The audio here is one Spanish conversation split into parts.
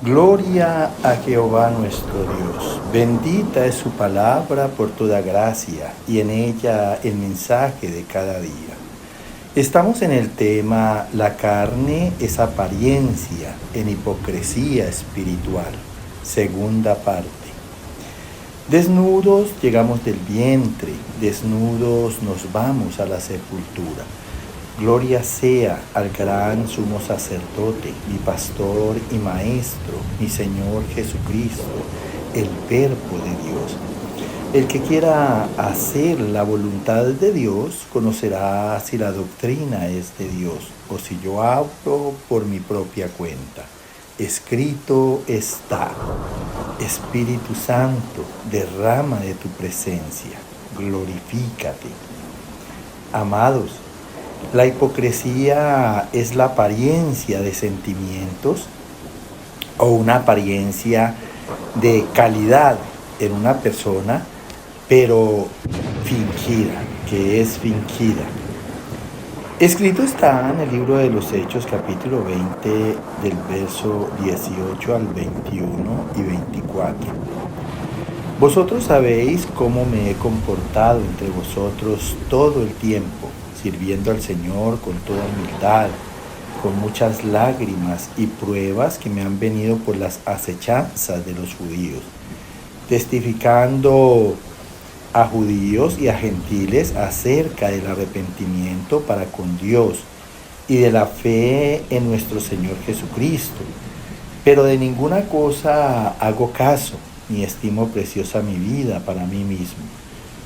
Gloria a Jehová nuestro Dios. Bendita es su palabra por toda gracia y en ella el mensaje de cada día. Estamos en el tema La carne es apariencia en hipocresía espiritual. Segunda parte. Desnudos llegamos del vientre, desnudos nos vamos a la sepultura. Gloria sea al gran sumo sacerdote, mi pastor y maestro, mi Señor Jesucristo, el Verbo de Dios. El que quiera hacer la voluntad de Dios conocerá si la doctrina es de Dios o si yo hablo por mi propia cuenta. Escrito está: Espíritu Santo, derrama de tu presencia, glorifícate. Amados, la hipocresía es la apariencia de sentimientos o una apariencia de calidad en una persona, pero fingida, que es fingida. Escrito está en el libro de los Hechos, capítulo 20, del verso 18 al 21 y 24. Vosotros sabéis cómo me he comportado entre vosotros todo el tiempo, sirviendo al Señor con toda humildad, con muchas lágrimas y pruebas que me han venido por las acechanzas de los judíos, testificando a judíos y a gentiles acerca del arrepentimiento para con Dios y de la fe en nuestro Señor Jesucristo. Pero de ninguna cosa hago caso, ni estimo preciosa mi vida para mí mismo,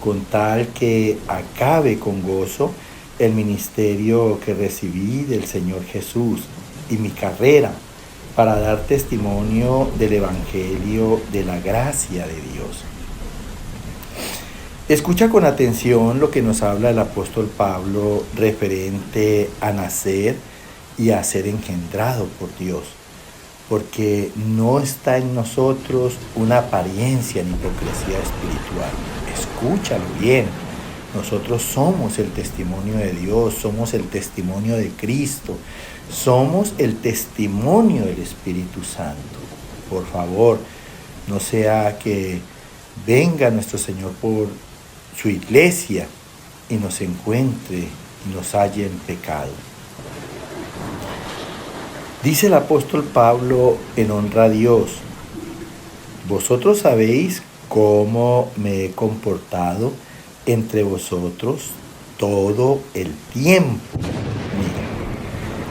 con tal que acabe con gozo el ministerio que recibí del Señor Jesús y mi carrera para dar testimonio del Evangelio de la gracia de Dios. Escucha con atención lo que nos habla el apóstol Pablo referente a nacer y a ser engendrado por Dios, porque no está en nosotros una apariencia en hipocresía espiritual. Escúchalo bien. Nosotros somos el testimonio de Dios, somos el testimonio de Cristo, somos el testimonio del Espíritu Santo. Por favor, no sea que venga nuestro Señor por su iglesia y nos encuentre y nos halle en pecado. Dice el apóstol Pablo en honra a Dios: vosotros sabéis cómo me he comportado entre vosotros todo el tiempo.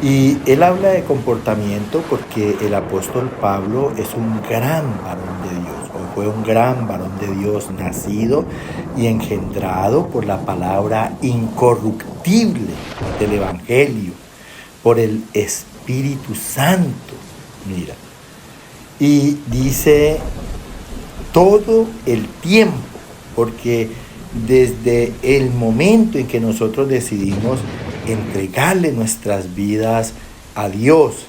Mira, y él habla de comportamiento porque el apóstol Pablo es un gran varón de Dios, o fue un gran varón de Dios, nacido y engendrado por la palabra incorruptible del Evangelio, por el Espíritu Santo. Mira, y dice todo el tiempo, porque desde el momento en que nosotros decidimos entregarle nuestras vidas a Dios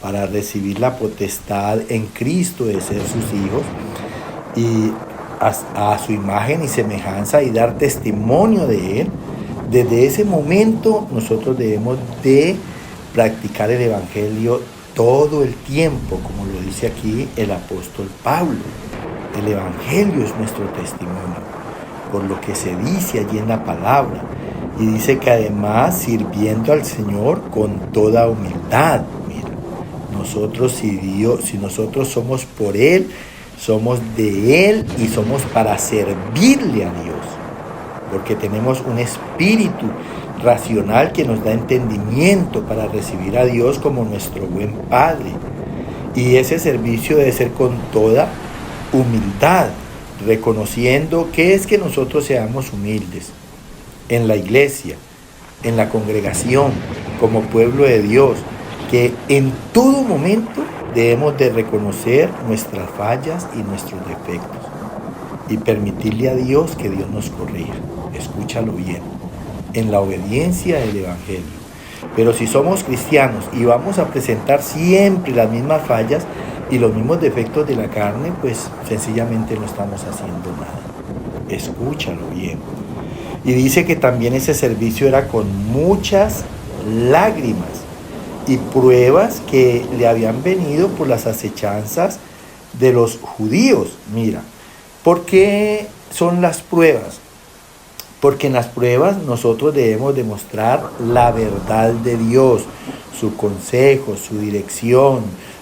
para recibir la potestad en Cristo de ser sus hijos y a su imagen y semejanza y dar testimonio de Él, desde ese momento nosotros debemos de practicar el Evangelio todo el tiempo, como lo dice aquí el apóstol Pablo. El Evangelio es nuestro testimonio, por lo que se dice allí en la palabra. Y dice que además sirviendo al Señor con toda humildad. Mira, nosotros si nosotros somos por Él, somos de Él y somos para servirle a Dios. Porque tenemos un espíritu racional que nos da entendimiento para recibir a Dios como nuestro buen Padre. Y ese servicio debe ser con toda humildad, reconociendo que es que nosotros seamos humildes en la iglesia, en la congregación, como pueblo de Dios, que en todo momento debemos de reconocer nuestras fallas y nuestros defectos y permitirle a Dios que Dios nos corrija. Escúchalo bien, en la obediencia del Evangelio. Pero si somos cristianos y vamos a presentar siempre las mismas fallas y los mismos defectos de la carne, pues sencillamente no estamos haciendo nada. Escúchalo bien. Y dice que también ese servicio era con muchas lágrimas y pruebas que le habían venido por las acechanzas de los judíos. Mira, ¿por qué son las pruebas? Porque en las pruebas nosotros debemos demostrar la verdad de Dios, su consejo, su dirección,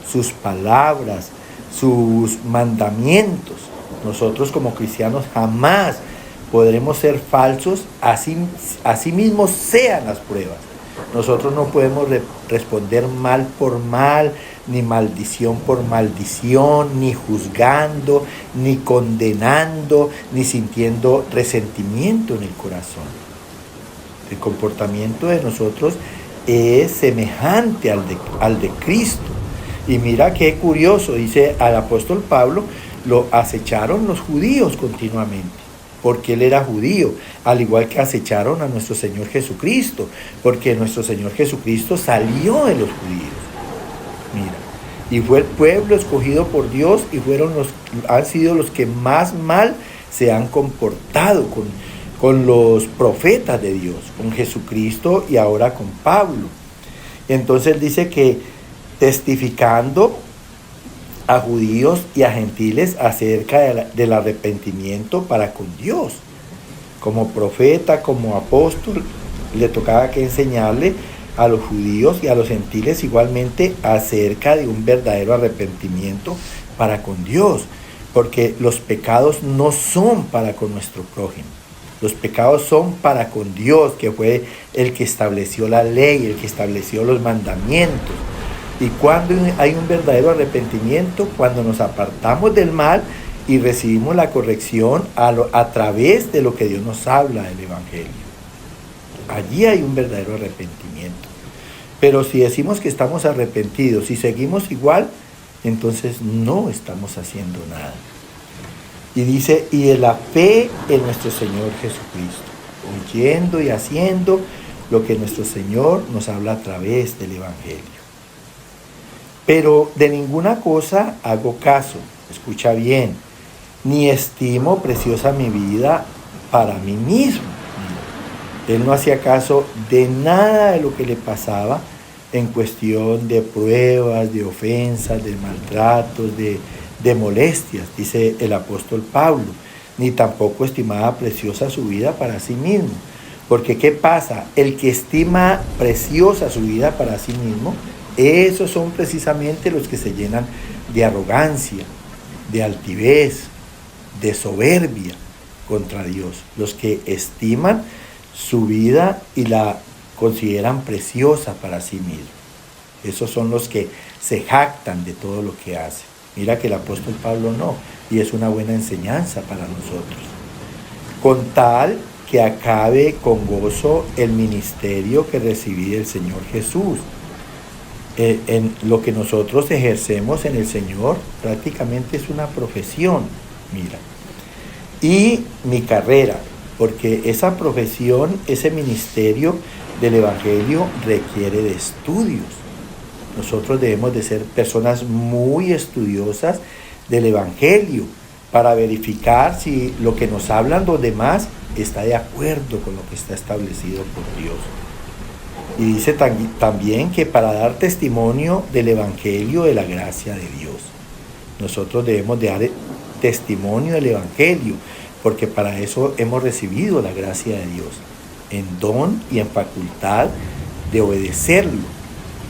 sus palabras, sus mandamientos. Nosotros como cristianos jamás podremos ser falsos, así mismo sean las pruebas. Nosotros no podemos responder mal por mal, ni maldición por maldición, ni juzgando, ni condenando, ni sintiendo resentimiento en el corazón. El comportamiento de nosotros es semejante al de Cristo. Y mira qué curioso, dice al apóstol Pablo, lo acecharon los judíos continuamente, porque él era judío, al igual que acecharon a nuestro Señor Jesucristo, porque nuestro Señor Jesucristo salió de los judíos. Mira, y fue el pueblo escogido por Dios y han sido los que más mal se han comportado con los profetas de Dios, con Jesucristo y ahora con Pablo. Entonces dice que testificando a judíos y a gentiles acerca del arrepentimiento para con Dios. Como profeta, como apóstol, le tocaba que enseñarle a los judíos y a los gentiles igualmente acerca de un verdadero arrepentimiento para con Dios, porque los pecados no son para con nuestro prójimo. Los pecados son para con Dios, que fue el que estableció la ley, el que estableció los mandamientos. Y cuando hay un verdadero arrepentimiento, cuando nos apartamos del mal y recibimos la corrección a través de lo que Dios nos habla del Evangelio. Allí hay un verdadero arrepentimiento. Pero si decimos que estamos arrepentidos y seguimos igual, entonces no estamos haciendo nada. Y dice, y de la fe en nuestro Señor Jesucristo, oyendo y haciendo lo que nuestro Señor nos habla a través del Evangelio. Pero de ninguna cosa hago caso, escucha bien, ni estimo preciosa mi vida para mí mismo. Él no hacía caso de nada de lo que le pasaba en cuestión de pruebas, de ofensas, de maltratos, de molestias, dice el apóstol Pablo, ni tampoco estimaba preciosa su vida para sí mismo. Porque ¿qué pasa? El que estima preciosa su vida para sí mismo, esos son precisamente los que se llenan de arrogancia, de altivez, de soberbia contra Dios. Los que estiman su vida y la consideran preciosa para sí mismos. Esos son los que se jactan de todo lo que hacen. Mira que el apóstol Pablo no, y es una buena enseñanza para nosotros. Con tal que acabe con gozo el ministerio que recibí del Señor Jesús. En lo que nosotros ejercemos en el Señor prácticamente es una profesión, mira. Y mi carrera, porque esa profesión, ese ministerio del Evangelio requiere de estudios. Nosotros debemos de ser personas muy estudiosas del Evangelio para verificar si lo que nos hablan los demás está de acuerdo con lo que está establecido por Dios. Y dice también que para dar testimonio del Evangelio de la gracia de Dios. Nosotros debemos de dar testimonio del Evangelio, porque para eso hemos recibido la gracia de Dios, en don y en facultad de obedecerlo,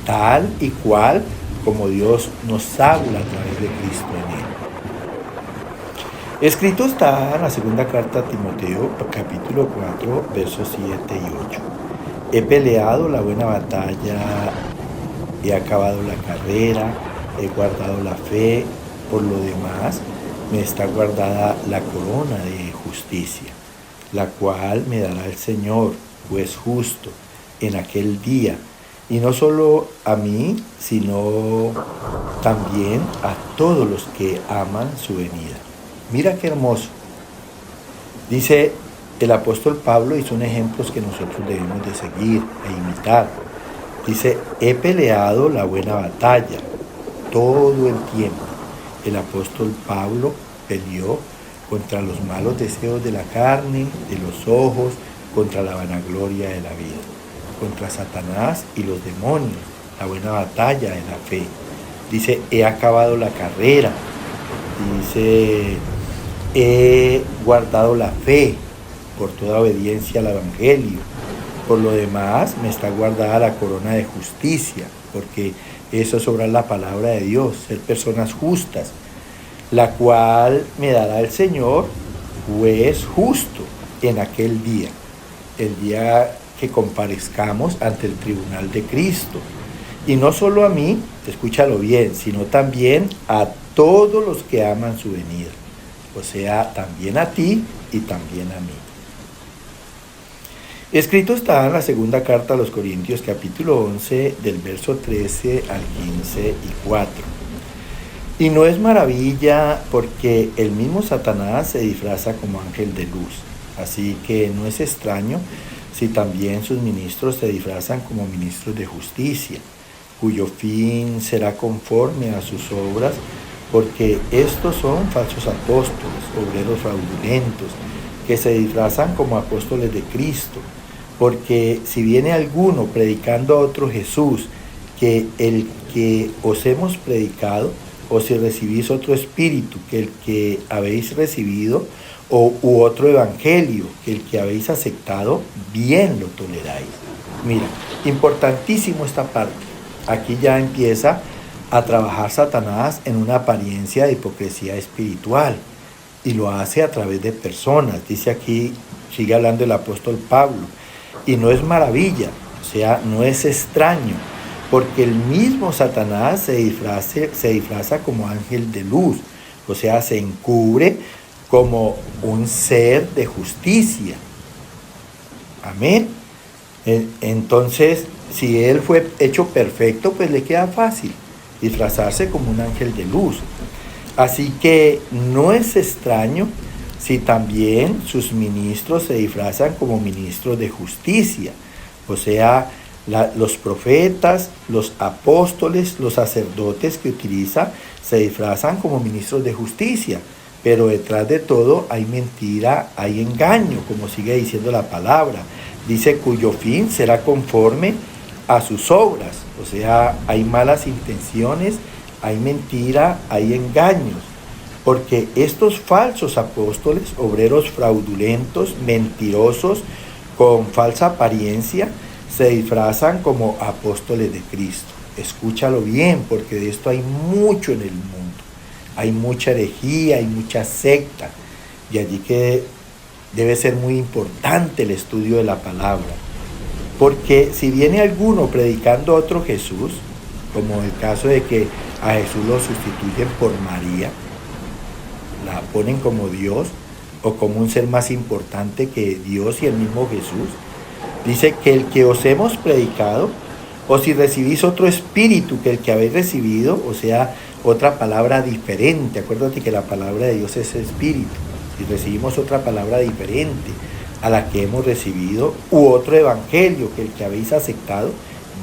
tal y cual como Dios nos habla a través de Cristo en él. Escrito está en la segunda carta a Timoteo, capítulo 4, versos 7 y 8. He peleado la buena batalla, he acabado la carrera, he guardado la fe, por lo demás me está guardada la corona de justicia, la cual me dará el Señor, juez justo, en aquel día, y no solo a mí, sino también a todos los que aman su venida. Mira qué hermoso. Dice el apóstol Pablo, y son ejemplos que nosotros debemos de seguir e imitar. Dice, he peleado la buena batalla todo el tiempo. El apóstol Pablo peleó contra los malos deseos de la carne, de los ojos, contra la vanagloria de la vida, contra Satanás y los demonios. la buena batalla de la fe. Dice, he acabado la carrera. Dice, he guardado la fe por toda obediencia al Evangelio. Por lo demás, me está guardada la corona de justicia, porque eso es obrar la palabra de Dios, ser personas justas, la cual me dará el Señor, juez justo, en aquel día, el día que comparezcamos ante el tribunal de Cristo. Y no solo a mí, escúchalo bien, sino también a todos los que aman su venida. O sea, también a ti y también a mí. Escrito está en la segunda carta a los Corintios, capítulo 11, del verso 13 al 15 y 4. Y no es maravilla porque el mismo Satanás se disfraza como ángel de luz. Así que no es extraño si también sus ministros se disfrazan como ministros de justicia, cuyo fin será conforme a sus obras, porque estos son falsos apóstoles, obreros fraudulentos, que se disfrazan como apóstoles de Cristo. Porque si viene alguno predicando a otro Jesús que el que os hemos predicado, o si recibís otro espíritu que el que habéis recibido, u otro evangelio que el que habéis aceptado, bien lo toleráis. Mira, importantísimo esta parte. Aquí ya empieza a trabajar Satanás en una apariencia de hipocresía espiritual, y lo hace a través de personas. Dice aquí, sigue hablando el apóstol Pablo, y no es maravilla, o sea, no es extraño, porque el mismo Satanás se disfraza como ángel de luz, o sea, se encubre como un ser de justicia. Amén. Entonces, si él fue hecho perfecto, pues le queda fácil disfrazarse como un ángel de luz. Así que no es extraño si también sus ministros se disfrazan como ministros de justicia, o sea, los profetas, los apóstoles, los sacerdotes que utiliza se disfrazan como ministros de justicia, pero detrás de todo hay mentira, hay engaño, como sigue diciendo la palabra. Dice, cuyo fin será conforme a sus obras, o sea, hay malas intenciones, hay mentira, hay engaños. Porque estos falsos apóstoles, obreros fraudulentos, mentirosos, con falsa apariencia, se disfrazan como apóstoles de Cristo. Escúchalo bien, porque de esto hay mucho en el mundo. Hay mucha herejía, hay mucha secta. Y allí que debe ser muy importante el estudio de la palabra. Porque si viene alguno predicando a otro Jesús, como el caso de que a Jesús lo sustituyen por María, la ponen como Dios o como un ser más importante que Dios y el mismo Jesús. Dice que el que os hemos predicado, o si recibís otro espíritu que el que habéis recibido, o sea, otra palabra diferente. Acuérdate que la palabra de Dios es espíritu. Si recibimos otra palabra diferente a la que hemos recibido, u otro evangelio que el que habéis aceptado,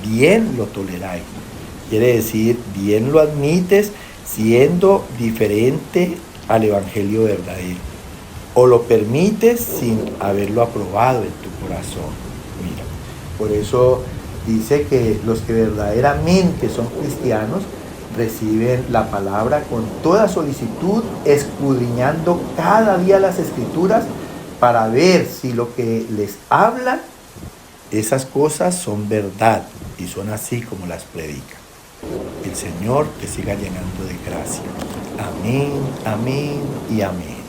bien lo toleráis. Quiere decir, bien lo admites siendo diferente al evangelio verdadero, o lo permites sin haberlo aprobado en tu corazón. Mira, por eso dice que los que verdaderamente son cristianos reciben la palabra con toda solicitud, escudriñando cada día las Escrituras para ver si lo que les habla, esas cosas son verdad y son así como las predican. El Señor te siga llenando de gracia. Amén, amén y amén.